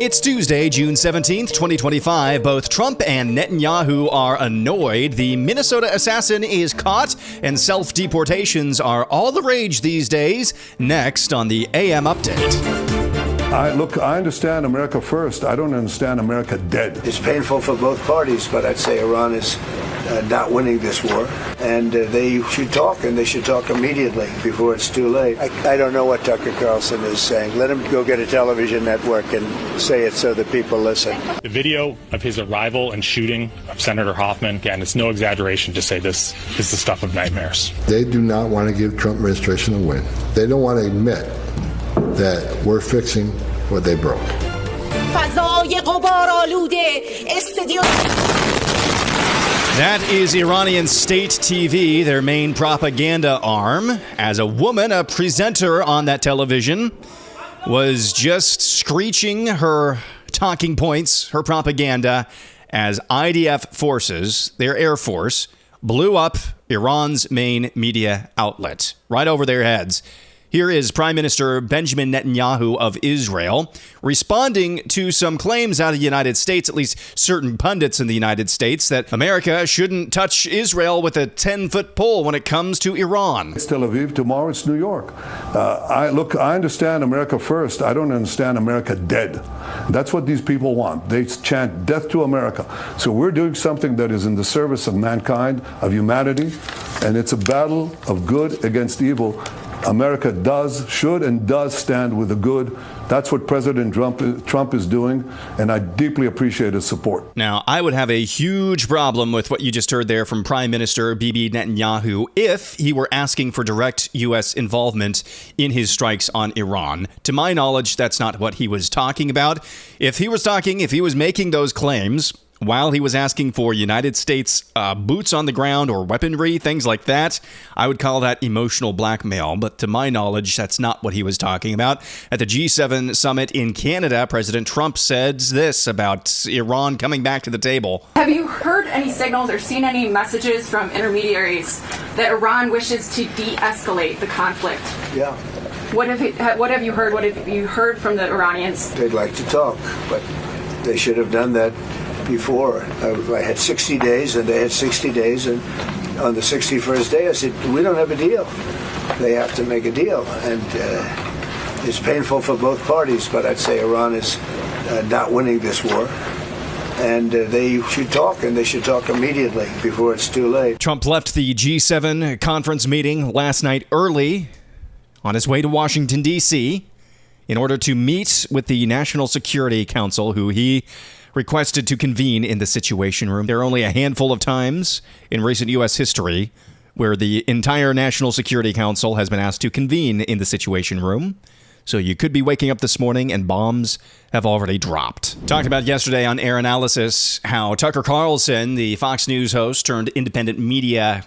It's Tuesday, June 17th, 2025. Both Trump and Netanyahu are annoyed. The Minnesota assassin is caught, and self-deportations are all the rage these days. Next on the AM Update. I understand America first. I don't understand America dead. It's painful for both parties, but I'd say Iran is not winning this war. And they should talk, and they should talk immediately before it's too late. I don't know what Tucker Carlson is saying. Let him go get a television network and say it so that people listen. The video of his arrival and shooting of Senator Hortman, again, it's no exaggeration to say this is the stuff of nightmares. They do not want to give Trump administration a win. They don't want to admit that we're fixing what they broke. That is Iranian state TV, their main propaganda arm. As a woman, a presenter on that television was just screeching her talking points, her propaganda, as IDF forces, their air force, blew up Iran's main media outlet right over their heads. Here is Prime Minister Benjamin Netanyahu of Israel responding to some claims out of the United States, at least certain pundits in the United States, that America shouldn't touch Israel with a 10-foot pole when it comes to Iran. It's Tel Aviv, tomorrow it's New York. I understand America first. I don't understand America dead. That's what these people want. They chant death to America. So we're doing something that is in the service of mankind, of humanity, and it's a battle of good against evil. America should and does stand with the good. That's what President Trump is doing, and I deeply appreciate his support. Now, I would have a huge problem with what you just heard there from Prime Minister Bibi Netanyahu if he were asking for direct U.S. involvement in his strikes on Iran. To my knowledge, that's not what he was talking about. If he was making those claims while he was asking for United States boots on the ground or weaponry, things like that, I would call that emotional blackmail. But to my knowledge, that's not what he was talking about. At the G7 summit in Canada, President Trump said this about Iran coming back to the table. Have you heard any signals or seen any messages from intermediaries that Iran wishes to de-escalate the conflict? Yeah. What have you heard? What have you heard from the Iranians? They'd like to talk, but they should have done that before. I had 60 days, and they had 60 days, and on the 61st day I said, we don't have a deal. They have to make a deal, and it's painful for both parties, but I'd say Iran is not winning this war, and they should talk, and they should talk immediately before it's too late. Trump left the G7 conference meeting last night early on his way to Washington, D.C., in order to meet with the National Security Council, who he requested to convene in the Situation Room. There are only a handful of times in recent U.S. history where the entire National Security Council has been asked to convene in the Situation Room. So you could be waking up this morning and bombs have already dropped. Talked about yesterday on Air Analysis how Tucker Carlson, the Fox News host turned independent media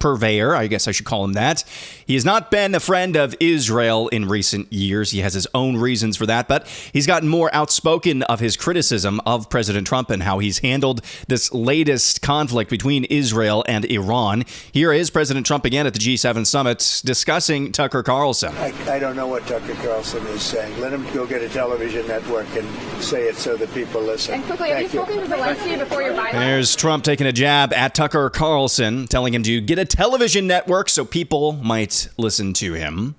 purveyor, I guess I should call him that. He has not been a friend of Israel in recent years. He has his own reasons for that, but he's gotten more outspoken of his criticism of President Trump and how he's handled this latest conflict between Israel and Iran. Here is President Trump again at the G7 summit discussing Tucker Carlson. I don't know what Tucker Carlson is saying. Let him go get a television network and say it so that people listen. And quickly, have you spoken to Zelensky before your bylaw? There's Trump taking a jab at Tucker Carlson, telling him to get a television network so people might listen to him.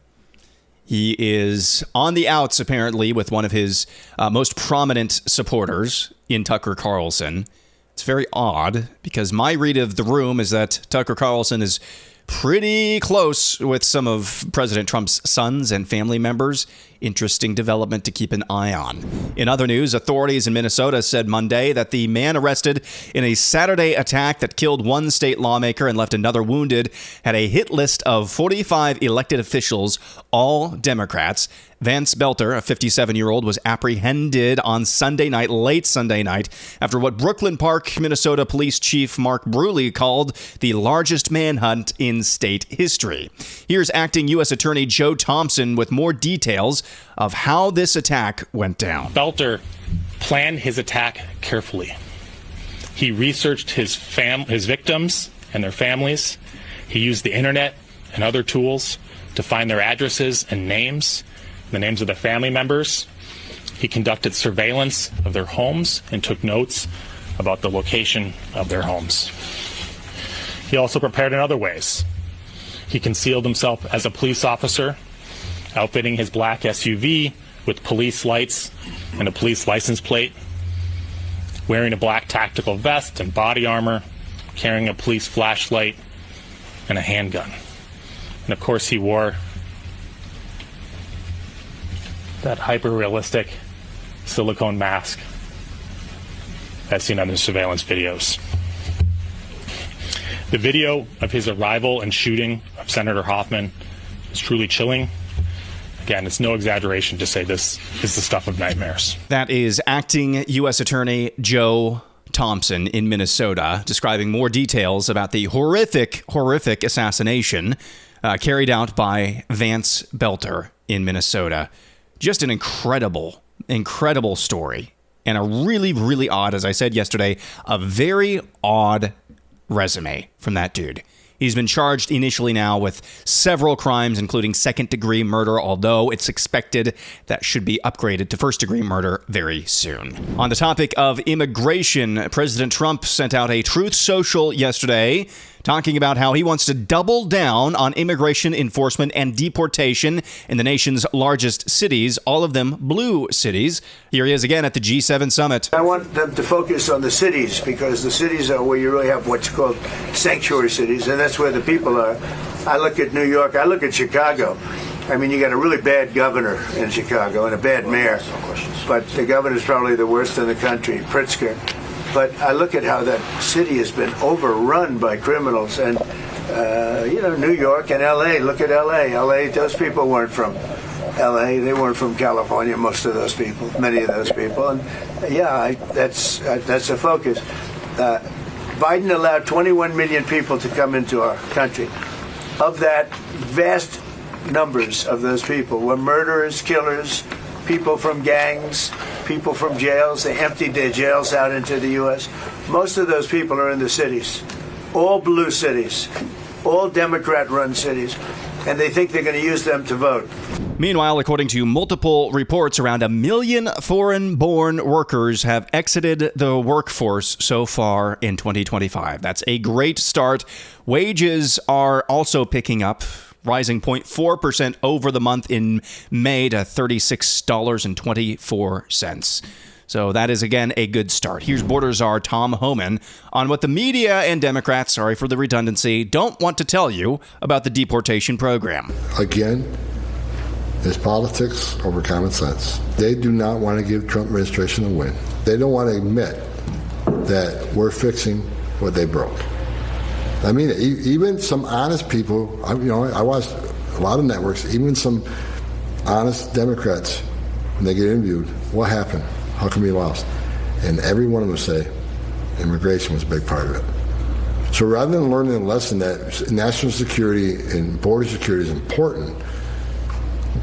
He is on the outs, apparently, with one of his most prominent supporters in Tucker Carlson. It's very odd because my read of the room is that Tucker Carlson is pretty close with some of President Trump's sons and family members. Interesting development to keep an eye on. In other news, authorities in Minnesota said Monday that the man arrested in a Saturday attack that killed one state lawmaker and left another wounded had a hit list of 45 elected officials, all Democrats. Vance Bolter, a 57-year-old, was apprehended on late Sunday night, after what Brooklyn Park, Minnesota Police Chief Mark Bruley called the largest manhunt in state history. Here's acting U.S. Attorney Joe Thompson with more details of how this attack went down. Boelter planned his attack carefully. He researched his victims and their families. He used the internet and other tools to find their addresses and names, the names of their family members. He conducted surveillance of their homes and took notes about the location of their homes. He also prepared in other ways. He concealed himself as a police officer, outfitting his black SUV with police lights and a police license plate, wearing a black tactical vest and body armor, carrying a police flashlight and a handgun. And of course he wore that hyper-realistic silicone mask as seen on the surveillance videos. The video of his arrival and shooting of Senator Hortman is truly chilling. Again, it's no exaggeration to say this is the stuff of nightmares. That is acting U.S. Attorney Joe Thompson in Minnesota, describing more details about the horrific assassination carried out by Vance Bolter in Minnesota. Just an incredible story. And a really, really odd, as I said yesterday, a very odd resume from that dude. He's been charged initially now with several crimes, including second-degree murder, although it's expected that should be upgraded to first-degree murder very soon. On the topic of immigration, President Trump sent out a Truth Social yesterday talking about how he wants to double down on immigration enforcement and deportation in the nation's largest cities, all of them blue cities. Here he is again at the G7 summit. I want them to focus on the cities, because the cities are where you really have what's called sanctuary cities, and that's where the people are. I look at New York, I look at Chicago. I mean, you got a really bad governor in Chicago and a bad mayor, but the governor's probably the worst in the country, Pritzker. But I look at how that city has been overrun by criminals. And, New York and L.A., look at L.A. L.A., those people weren't from L.A., they weren't from California, most of those people, many of those people. And, that's a focus. Biden allowed 21 million people to come into our country. Of that, vast numbers of those people were murderers, killers, people from gangs, people from jails. They emptied their jails out into the U.S. Most of those people are in the cities, all blue cities, all Democrat-run cities, and they think they're going to use them to vote. Meanwhile, according to multiple reports, around 1 million foreign-born workers have exited the workforce so far in 2025. That's a great start. Wages are also picking up, rising 0.4% over the month in May to $36.24. So that is, again, a good start. Here's Border Czar Tom Homan on what the media and Democrats, sorry for the redundancy, don't want to tell you about the deportation program. Again, it's politics over common sense. They do not want to give Trump administration a win. They don't want to admit that we're fixing what they broke. I mean, even some honest people, I watched a lot of networks, even some honest Democrats, when they get interviewed, what happened? How come you lost? And every one of them say immigration was a big part of it. So rather than learning a lesson that national security and border security is important,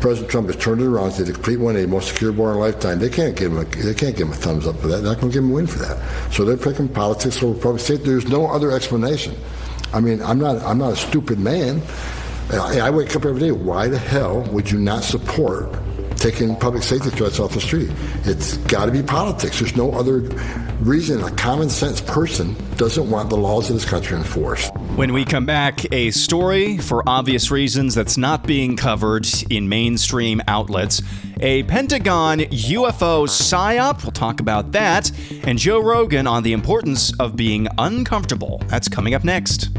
President Trump has turned it around and said the complete 180, most secure border in a lifetime. They can't give him a thumbs up for that. They're not going to give him a win for that. So they're picking politics over public safety. There's no other explanation. I mean, I'm not a stupid man. I wake up every day. Why the hell would you not support taking public safety threats off the street? It's got to be politics. There's no other reason a common sense person doesn't want the laws of this country enforced. When we come back, a story for obvious reasons that's not being covered in mainstream outlets. A Pentagon UFO psyop, we'll talk about that, and Joe Rogan on the importance of being uncomfortable. That's coming up next.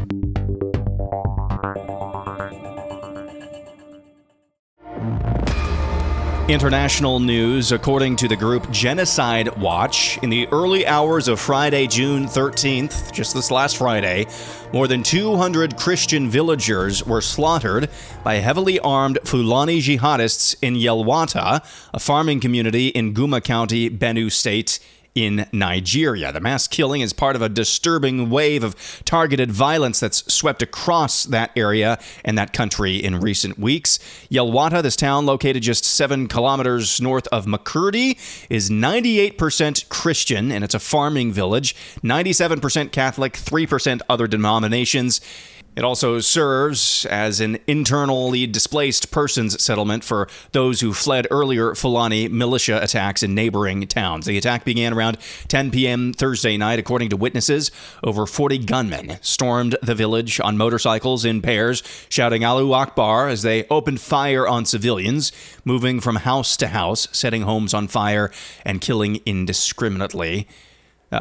International news, according to the group Genocide Watch, in the early hours of Friday, June 13th, just this last Friday, more than 200 Christian villagers were slaughtered by heavily armed Fulani jihadists in Yelwata, a farming community in Guma County, Benue State, in Nigeria. The mass killing is part of a disturbing wave of targeted violence that's swept across that area and that country in recent weeks. Yelwata, this town located just 7 kilometers north of Makurdi, is 98% Christian, and it's a farming village, 97% Catholic, 3% other denominations. It also serves as an internally displaced persons settlement for those who fled earlier Fulani militia attacks in neighboring towns. The attack began around 10 p.m. Thursday night. According to witnesses, over 40 gunmen stormed the village on motorcycles in pairs, shouting Allahu Akbar as they opened fire on civilians, moving from house to house, setting homes on fire and killing indiscriminately.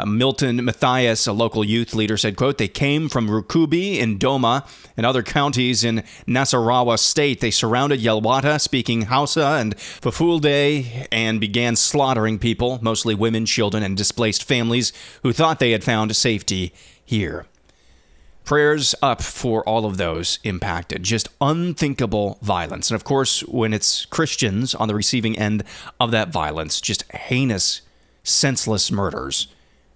Milton Matthias, a local youth leader, said, quote, they came from Rukubi in Doma and other counties in Nasarawa state. They surrounded Yelwata, speaking Hausa and Fafulde, and began slaughtering people, mostly women, children, and displaced families who thought they had found safety here. Prayers up for all of those impacted. Just unthinkable violence. And of course, when it's Christians on the receiving end of that violence, just heinous, senseless murders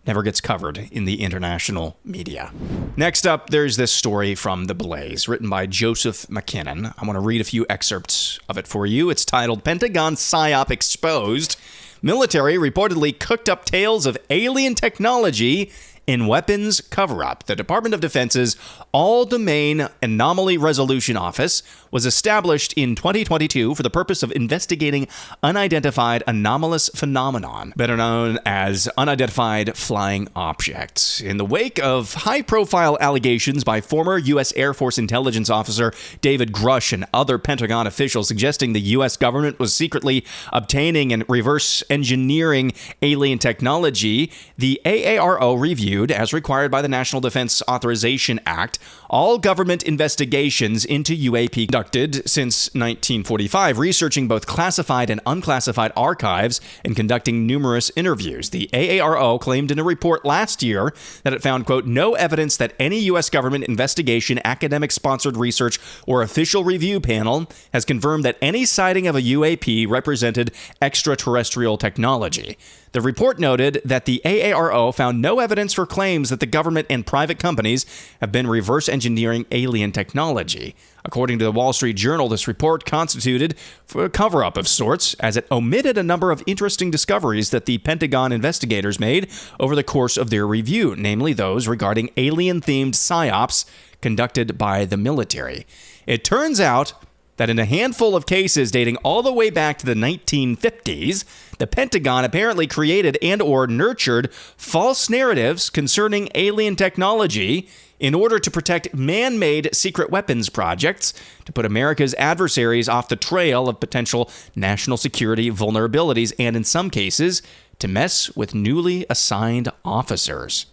never gets covered in the international media. Next up, there's this story from The Blaze, written by Joseph McKinnon. I want to read a few excerpts of it for you. It's titled, Pentagon psyop exposed. Military reportedly cooked up tales of alien technology in weapons cover-up. The Department of Defense's All-Domain Anomaly Resolution Office was established in 2022 for the purpose of investigating unidentified anomalous phenomenon, better known as unidentified flying objects. In the wake of high-profile allegations by former U.S. Air Force intelligence officer David Grush and other Pentagon officials suggesting the U.S. government was secretly obtaining and reverse engineering alien technology, the AARO reviewed, as required by the National Defense Authorization Act, all government investigations into UAP conducted since 1945, researching both classified and unclassified archives and conducting numerous interviews. The AARO claimed in a report last year that it found, quote, no evidence that any U.S. government investigation, academic-sponsored research, or official review panel has confirmed that any sighting of a UAP represented extraterrestrial technology. The report noted that the AARO found no evidence for claims that the government and private companies have been reverse engineering alien technology. According to the Wall Street Journal, this report constituted for a cover-up of sorts, as it omitted a number of interesting discoveries that the Pentagon investigators made over the course of their review, namely those regarding alien-themed psyops conducted by the military. It turns out that in a handful of cases dating all the way back to the 1950s, the Pentagon apparently created and or nurtured false narratives concerning alien technology in order to protect man-made secret weapons projects, to put America's adversaries off the trail of potential national security vulnerabilities, and in some cases, to mess with newly assigned officers.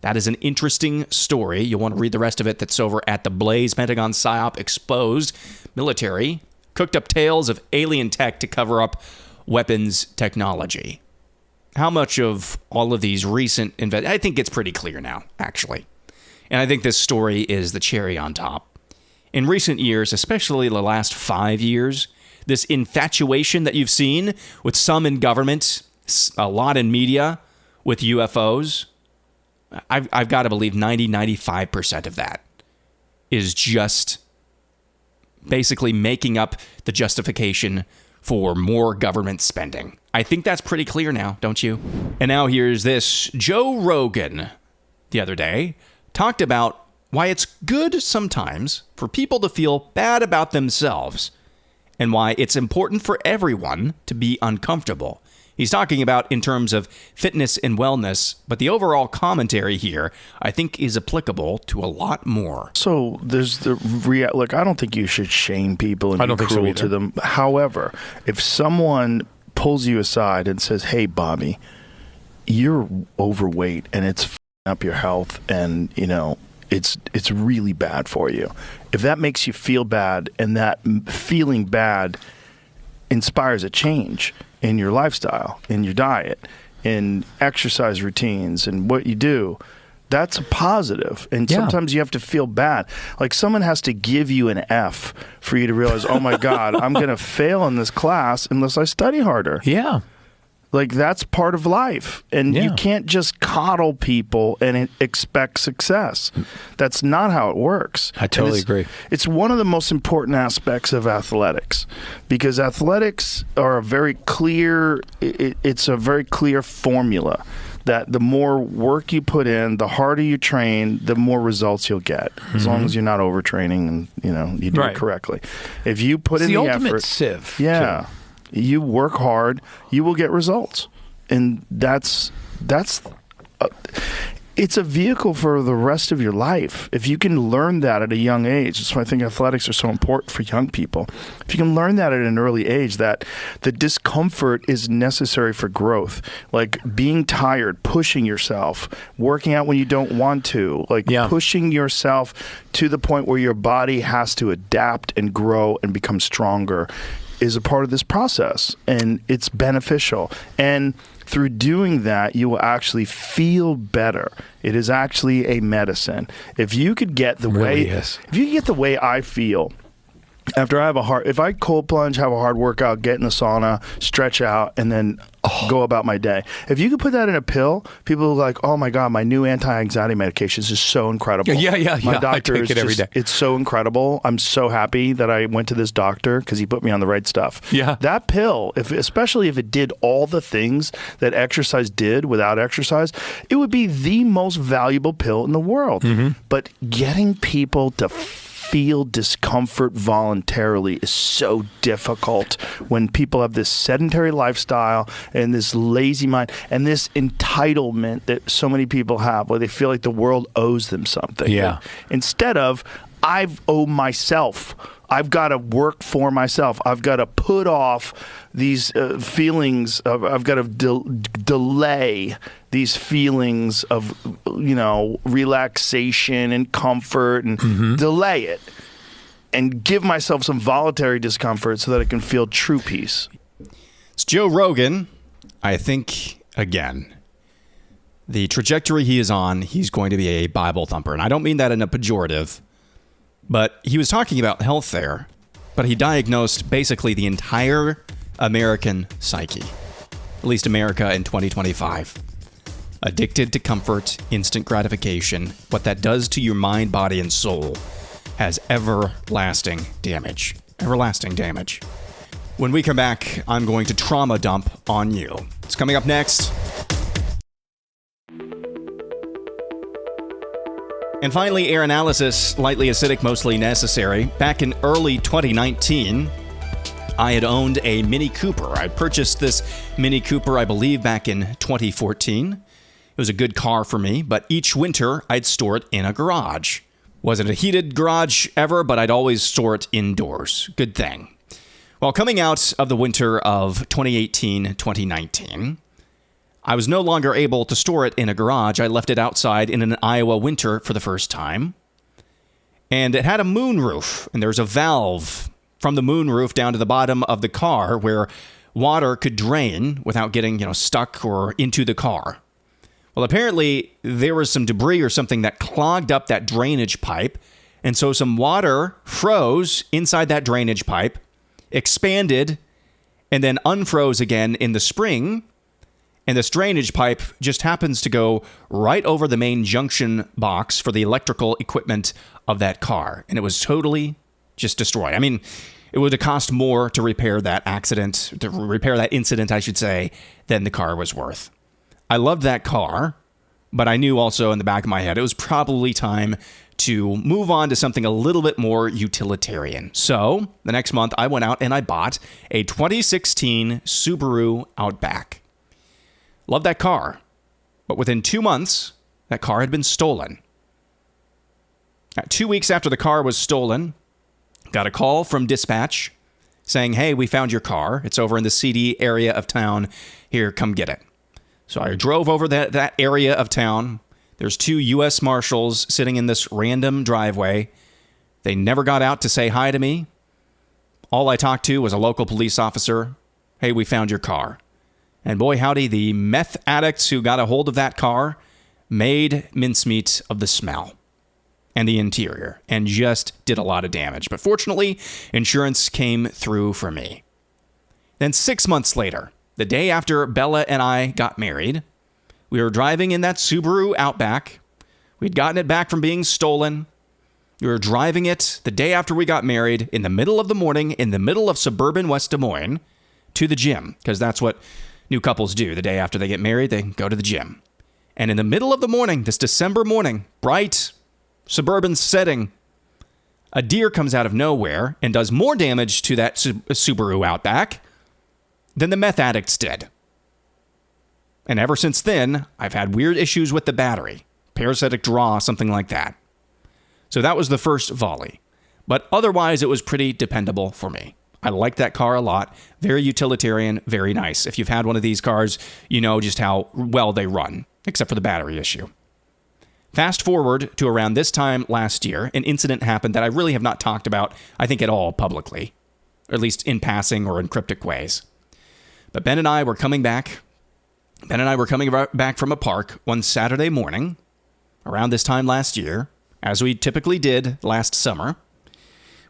That is an interesting story. You'll want to read the rest of it. That's over at The Blaze. Pentagon psyop exposed. Military cooked up tales of alien tech to cover up weapons technology. How much of all of these recent I think it's pretty clear now, actually. And I think this story is the cherry on top. In recent years, especially the last 5 years, this infatuation that you've seen with some in government, a lot in media, with UFOs, I've got to believe 95% of that is just basically making up the justification for more government spending. I think that's pretty clear now, don't you? And now here's this. Joe Rogan, the other day, talked about why it's good sometimes for people to feel bad about themselves and why it's important for everyone to be uncomfortable. He's talking about in terms of fitness and wellness, but the overall commentary here, I think, is applicable to a lot more. So there's the look, I don't think you should shame people and be cruel to them. However, if someone pulls you aside and says, hey, Bobby, you're overweight and it's f***ing up your health and, you know, it's really bad for you. If that makes you feel bad and that feeling bad inspires a change in your lifestyle, in your diet, in exercise routines, and what you do, that's a positive. And sometimes you have to feel bad. Like someone has to give you an F for you to realize, oh my God, I'm going to fail in this class unless I study harder. Yeah. Like, that's part of life. And you can't just coddle people and expect success. That's not how it works. I totally agree. It's one of the most important aspects of athletics, because athletics are a very clear, it's a very clear formula that the more work you put in, the harder you train, the more results you'll get, as long as you're not overtraining and, you do it correctly. If you put in the effort, the ultimate sieve. Yeah. You work hard, you will get results. And it's a vehicle for the rest of your life. If you can learn that at a young age, that's why I think athletics are so important for young people. If you can learn that at an early age, that the discomfort is necessary for growth, like being tired, pushing yourself, working out when you don't want to, pushing yourself to the point where your body has to adapt and grow and become stronger, is a part of this process, and it's beneficial. And through doing that, you will actually feel better. It is actually a medicine. If you could get the way I feel after I have if I cold plunge, have a hard workout, get in the sauna, stretch out, and then go about my day. If you could put that in a pill, people are like, "Oh my God, my new anti-anxiety medication is so incredible." Yeah. My doctor I take it every day. It's so incredible. I'm so happy that I went to this doctor because he put me on the right stuff. Yeah. That pill, especially if it did all the things that exercise did without exercise, it would be the most valuable pill in the world. But getting people to feel discomfort voluntarily is so difficult when people have this sedentary lifestyle and this lazy mind and this entitlement that so many people have, where they feel like the world owes them something. Yeah. Instead of, I owe myself. I've got to work for myself. I've got to put off these feelings of, I've got to delay these feelings of, relaxation and comfort and delay it and give myself some voluntary discomfort so that I can feel true peace. It's Joe Rogan. I think, again, the trajectory he is on, he's going to be a Bible thumper. And I don't mean that in a pejorative. But he was talking about health there, but he diagnosed basically the entire American psyche, at least America in 2025. Addicted to comfort, instant gratification, what that does to your mind, body, and soul has everlasting damage. Everlasting damage. When we come back, I'm going to trauma dump on you. It's coming up next. And finally, air analysis, lightly acidic, mostly necessary. Back in early 2019, I had owned a Mini Cooper. I purchased this Mini Cooper, I believe, back in 2014. It was a good car for me, but each winter I'd store it in a garage. Wasn't a heated garage ever, but I'd always store it indoors. Good thing. Well, coming out of the winter of 2018-2019, I was no longer able to store it in a garage. I left it outside in an Iowa winter for the first time. And it had a moonroof, and there's a valve from the moonroof down to the bottom of the car where water could drain without getting, stuck or into the car. Well, apparently there was some debris or something that clogged up that drainage pipe, and so some water froze inside that drainage pipe, expanded, and then unfroze again in the spring. And this drainage pipe just happens to go right over the main junction box for the electrical equipment of that car. And it was totally just destroyed. I mean, it would have cost more to repair that incident, I should say, than the car was worth. I loved that car, but I knew also in the back of my head it was probably time to move on to something a little bit more utilitarian. So the next month I went out and I bought a 2016 Subaru Outback. Love that car, but within 2 months, that car had been stolen. 2 weeks after the car was stolen, got a call from dispatch saying, "Hey, we found your car. It's over in the CD area of town. Here, come get it." So I drove over that area of town. There's 2 U.S. Marshals sitting in this random driveway. They never got out to say hi to me. All I talked to was a local police officer. "Hey, we found your car." And boy, howdy, the meth addicts who got a hold of that car made mincemeat of the smell and the interior and just did a lot of damage. But fortunately, insurance came through for me. Then 6 months later, the day after Bella and I got married. We were driving in that Subaru Outback. We'd gotten it back from being stolen. We were driving it the day after we got married in the middle of the morning in the middle of suburban West Des Moines to the gym, because that's what new couples do. The day after they get married, they go to the gym. And in the middle of the morning, this December morning, bright suburban setting, a deer comes out of nowhere and does more damage to that Subaru Outback than the meth addicts did. And ever since then, I've had weird issues with the battery. Parasitic draw, something like that. So that was the first volley. But otherwise, it was pretty dependable for me. I like that car a lot. Very utilitarian, very nice. If you've had one of these cars, you know just how well they run, except for the battery issue. Fast forward to around this time last year, an incident happened that I really have not talked about, I think, at all publicly, or at least in passing or in cryptic ways. But Ben and I were coming back from a park one Saturday morning, around this time last year, as we typically did last summer.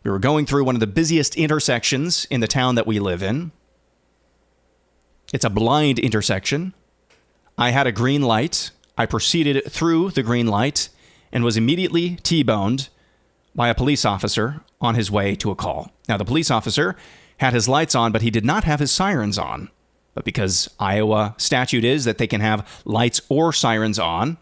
We were going through one of the busiest intersections in the town that we live in. It's a blind intersection. I had a green light. I proceeded through the green light and was immediately T-boned by a police officer on his way to a call. Now, the police officer had his lights on, but he did not have his sirens on. But because Iowa statute is that they can have lights or sirens on,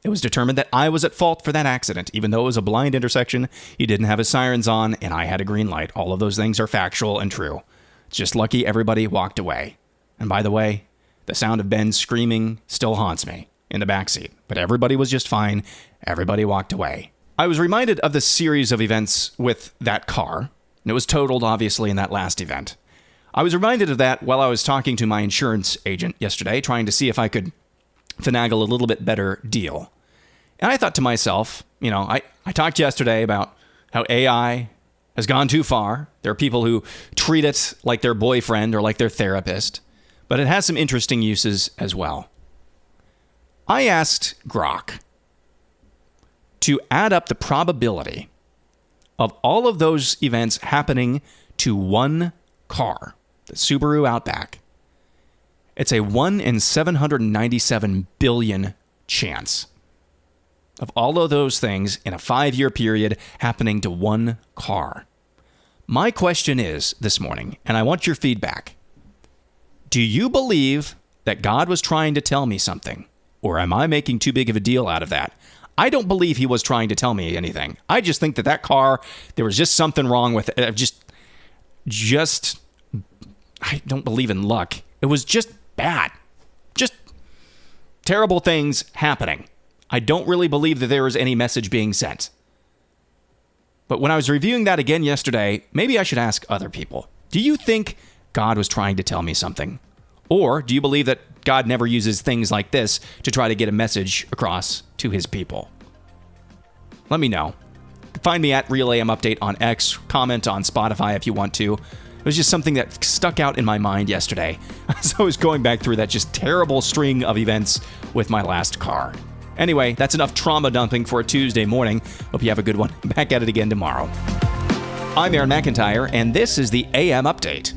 it was determined that I was at fault for that accident. Even though it was a blind intersection, he didn't have his sirens on, and I had a green light. All of those things are factual and true. It's just lucky everybody walked away. And by the way, the sound of Ben screaming still haunts me in the backseat. But everybody was just fine. Everybody walked away. I was reminded of the series of events with that car, and it was totaled, obviously, in that last event. I was reminded of that while I was talking to my insurance agent yesterday, trying to see if I could finagle a little bit better deal. And I thought to myself, I talked yesterday about how AI has gone too far. There are people who treat it like their boyfriend or like their therapist, but it has some interesting uses as well. I asked Grok to add up the probability of all of those events happening to one car, the Subaru Outback. It's a 1 in 797 billion chance of all of those things in a 5-year period happening to one car. My question is this morning, and I want your feedback. Do you believe that God was trying to tell me something? Or am I making too big of a deal out of that? I don't believe he was trying to tell me anything. I just think that car, there was just something wrong with it. I don't believe in luck. It was just bad. Just terrible things happening. I don't really believe that there was any message being sent. But when I was reviewing that again yesterday, maybe I should ask other people. Do you think God was trying to tell me something? Or do you believe that God never uses things like this to try to get a message across to his people? Let me know. Find me at Real AM Update on X. Comment on Spotify if you want to. It was just something that stuck out in my mind yesterday as I was going back through that just terrible string of events with my last car. Anyway, that's enough trauma dumping for a Tuesday morning. Hope you have a good one. Back at it again tomorrow. I'm Aaron McIntire, and this is the AM Update.